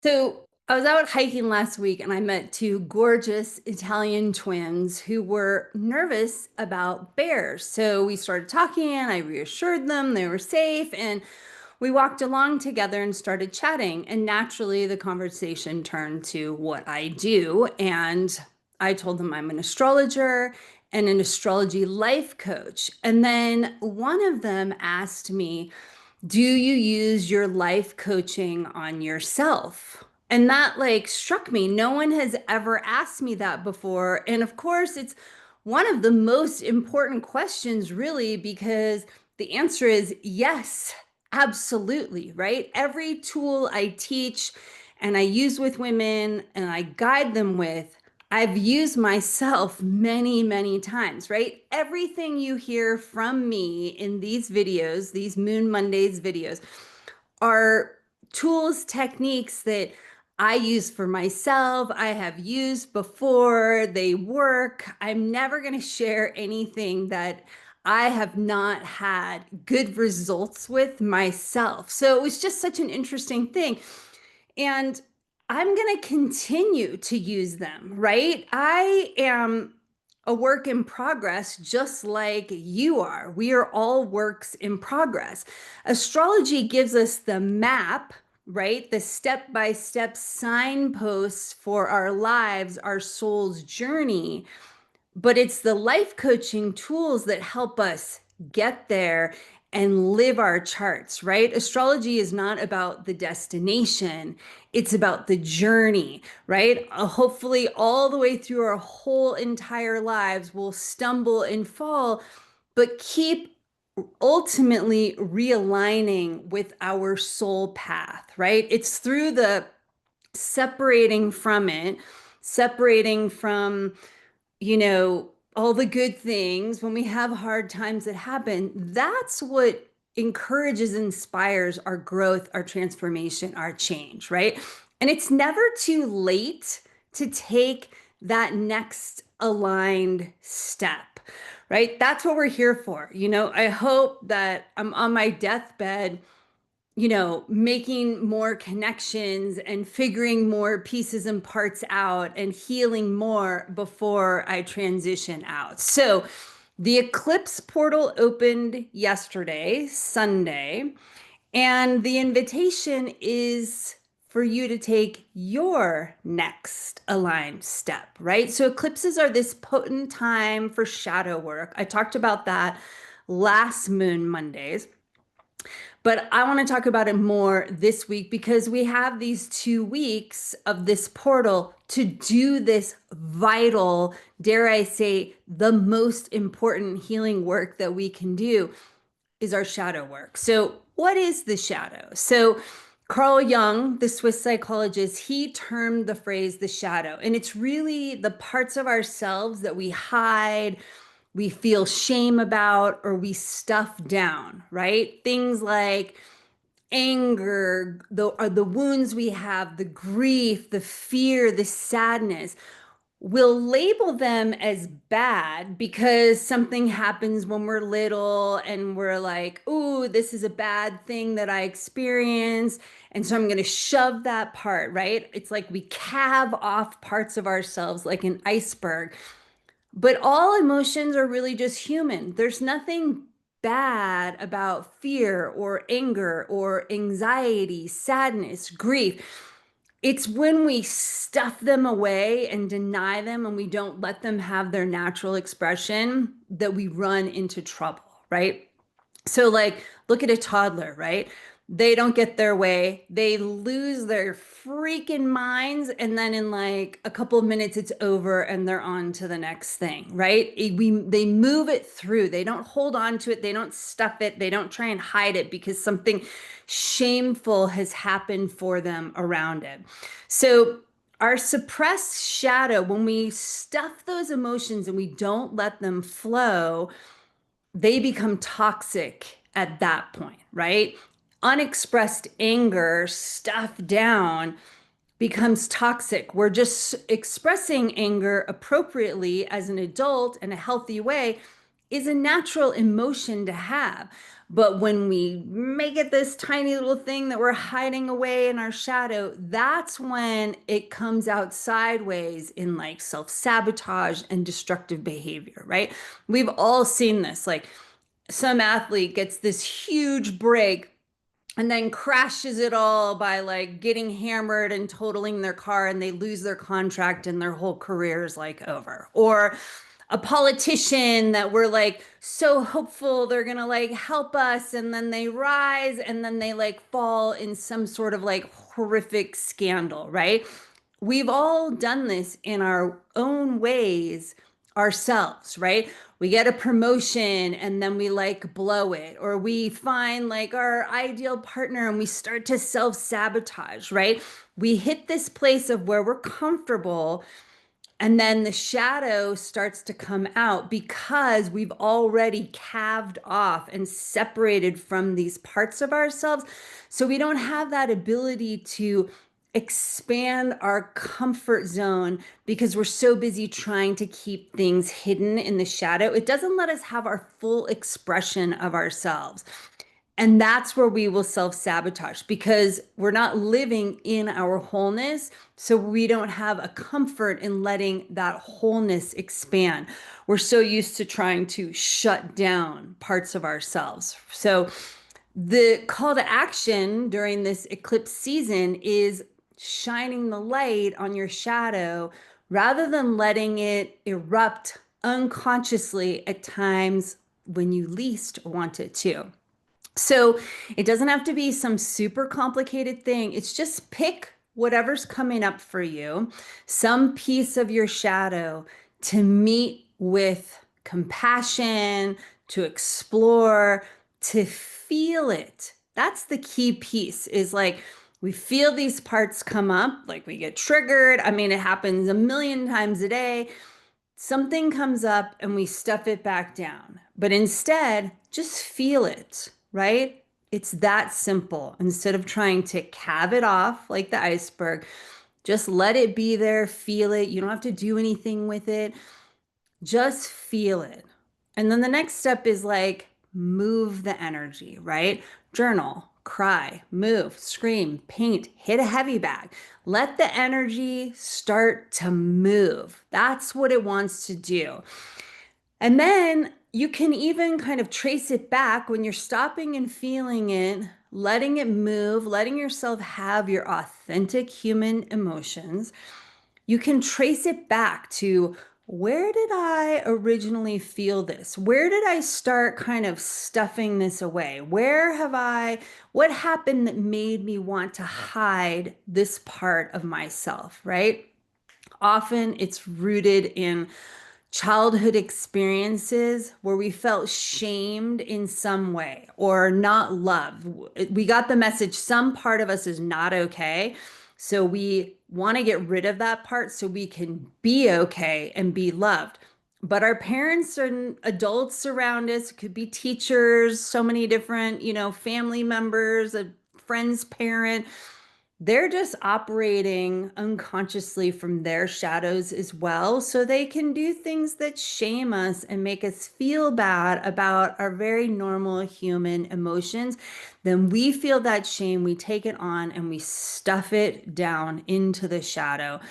So I was out hiking last week and I met two gorgeous Italian twins who were nervous about bears. So we started talking and I reassured them they were safe and we walked along together and started chatting. And naturally, the conversation turned to what I do. And I told them I'm an astrologer and an astrology life coach. And then one of them asked me, do you use your life coaching on yourself? And that like struck me. No one has ever asked me that before. And of course, it's one of the most important questions, really, because the answer is yes, absolutely, right? Every tool I teach and I use with women and I guide them with, I've used myself many, many times, right? Everything you hear from me in these videos, these Moon Mondays videos, are tools, techniques that I use for myself. I have used before, they work. I'm never going to share anything that I have not had good results with myself. So it was just such an interesting thing. And I'm going to continue to use them, right? I am a work in progress, just like you are. We are all works in progress. Astrology gives us the map, right? The step by step signposts for our lives, our soul's journey, but it's the life coaching tools that help us get there and live our charts, right? Astrology is not about the destination, it's about the journey, right? Hopefully, all the way through our whole entire lives, we'll stumble and fall, but keep ultimately realigning with our soul path, right? It's through the separating from it, separating from all the good things, when we have hard times that happen, that's what encourages, inspires our growth, our transformation, our change, right? And it's never too late to take that next aligned step, right? That's what we're here for. I hope that I'm on my deathbed making more connections and figuring more pieces and parts out and healing more before I transition out. So the Eclipse portal opened yesterday, Sunday, and the invitation is for you to take your next aligned step, right? So eclipses are this potent time for shadow work. I talked about that last Moon Mondays. But I want to talk about it more this week because we have these 2 weeks of this portal to do this vital, dare I say, the most important healing work that we can do is our shadow work. So, what is the shadow? So, Carl Jung, the Swiss psychologist, he termed the phrase the shadow, and it's really the parts of ourselves that we hide, we feel shame about, or we stuff down, right? Things like anger, the wounds we have, the grief, the fear, the sadness. We'll label them as bad because something happens when we're little and we're like, "Ooh, this is a bad thing that I experienced." And so I'm going to shove that part, right? It's like we calve off parts of ourselves like an iceberg. But all emotions are really just human. There's nothing bad about fear or anger or anxiety, sadness, grief. It's when we stuff them away and deny them and we don't let them have their natural expression that we run into trouble, right? So, like, look at a toddler, right? They don't get their way. They lose their freaking minds. And then in like a couple of minutes, it's over and they're on to the next thing, right? They move it through. They don't hold on to it. They don't stuff it. They don't try and hide it because something shameful has happened for them around it. So, our suppressed shadow, when we stuff those emotions and we don't let them flow, they become toxic at that point, right? Unexpressed anger stuffed down becomes toxic. We're just expressing anger appropriately as an adult in a healthy way is a natural emotion to have. But when we make it this tiny little thing that we're hiding away in our shadow, that's when it comes out sideways in like self-sabotage and destructive behavior, right? We've all seen this. Like some athlete gets this huge break and then crashes it all by like getting hammered and totaling their car, and they lose their contract and their whole career is like over. Or a politician that we're like so hopeful they're gonna like help us, and then they rise and then they like fall in some sort of like horrific scandal, right? We've all done this in our own ways ourselves, right? We get a promotion and then we like blow it, or we find like our ideal partner and we start to self sabotage, right? We hit this place of where we're comfortable, and then the shadow starts to come out because we've already calved off and separated from these parts of ourselves. So we don't have that ability to expand our comfort zone because we're so busy trying to keep things hidden in the shadow. It doesn't let us have our full expression of ourselves. And that's where we will self sabotage because we're not living in our wholeness. So we don't have a comfort in letting that wholeness expand. We're so used to trying to shut down parts of ourselves. So the call to action during this eclipse season is shining the light on your shadow rather than letting it erupt unconsciously at times when you least want it to. So it doesn't have to be some super complicated thing. It's just pick whatever's coming up for you, some piece of your shadow to meet with compassion, to explore, to feel it. That's the key piece is like we feel these parts come up, like we get triggered. I mean, it happens a million times a day. Something comes up and we stuff it back down. But instead, just feel it, right? It's that simple. Instead of trying to cave it off like the iceberg, just let it be there, feel it. You don't have to do anything with it. Just feel it. And then the next step is like move the energy, right? Journal, cry, move, scream, paint, hit a heavy bag. Let the energy start to move. That's what it wants to do. And then you can even kind of trace it back when you're stopping and feeling it, letting it move, letting yourself have your authentic human emotions. You can trace it back to where did I originally feel this? Where did I start kind of stuffing this away? What happened that made me want to hide this part of myself, right? Often it's rooted in childhood experiences where we felt shamed in some way or not loved. We got the message some part of us is not okay. So we want to get rid of that part so we can be okay and be loved. But our parents and adults around us, it could be teachers, so many different, family members, a friend's parent, they're just operating unconsciously from their shadows as well. So they can do things that shame us and make us feel bad about our very normal human emotions. Then we feel that shame, we take it on and we stuff it down into the shadow,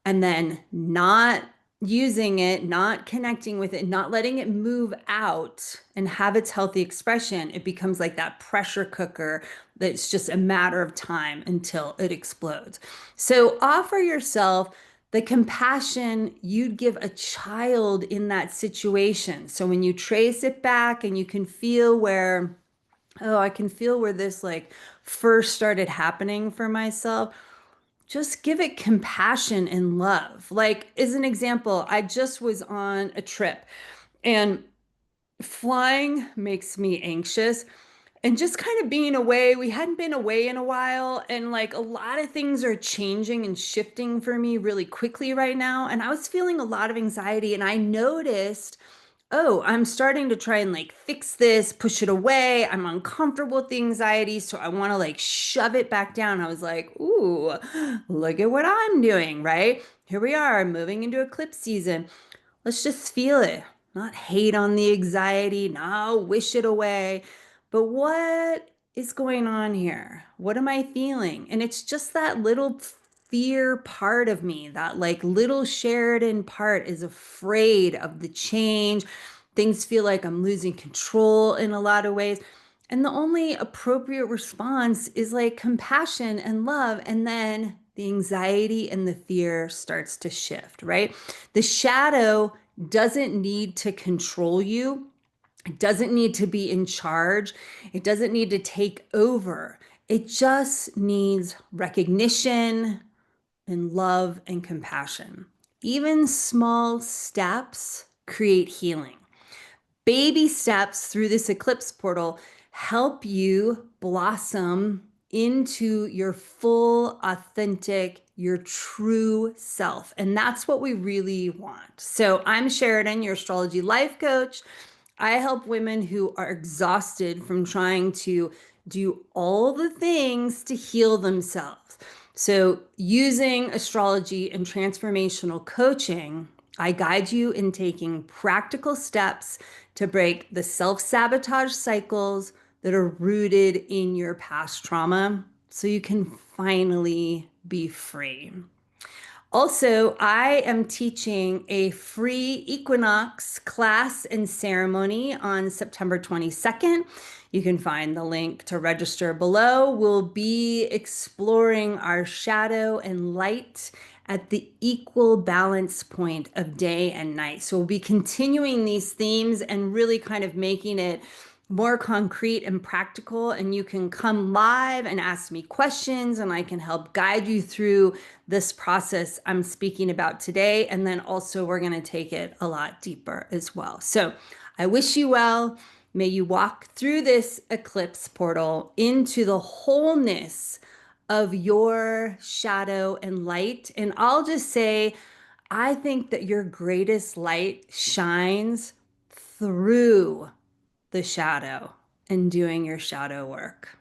and then not using it, not connecting with it, not letting it move out and have its healthy expression, it becomes like that pressure cooker that's just a matter of time until it explodes. So offer yourself the compassion you'd give a child in that situation. So when you trace it back and you can feel where, oh, I can feel where this like first started happening for myself, just give it compassion and love. Like, as an example, I just was on a trip and flying makes me anxious. And just kind of being away, we hadn't been away in a while. And like a lot of things are changing and shifting for me really quickly right now. And I was feeling a lot of anxiety. And I noticed, oh, I'm starting to try and like fix this, push it away. I'm uncomfortable with the anxiety, so I want to like shove it back down. I was like, ooh, look at what I'm doing, right? Here we are moving into eclipse season. Let's just feel it, not hate on the anxiety, no, wish it away, but what is going on here? What am I feeling? And it's just that little fear part of me, that like little Sheridan part is afraid of the change. Things feel like I'm losing control in a lot of ways. And the only appropriate response is like compassion and love. And then the anxiety and the fear starts to shift, right? The shadow doesn't need to control you. It doesn't need to be in charge. It doesn't need to take over. It just needs recognition and love and compassion. Even small steps create healing. Baby steps through this eclipse portal help you blossom into your full, authentic, your true self. And that's what we really want. So I'm Sheridan, your astrology life coach. I help women who are exhausted from trying to do all the things to heal themselves. So, using astrology and transformational coaching, I guide you in taking practical steps to break the self sabotage cycles that are rooted in your past trauma so you can finally be free. Also, I am teaching a free equinox class and ceremony on September 22nd. You can find the link to register below. We'll be exploring our shadow and light at the equal balance point of day and night. So we'll be continuing these themes and really kind of making it more concrete and practical. And you can come live and ask me questions, and I can help guide you through this process I'm speaking about today. And then also, we're going to take it a lot deeper as well. So I wish you well. May you walk through this eclipse portal into the wholeness of your shadow and light. And I'll just say, I think that your greatest light shines through the shadow and doing your shadow work.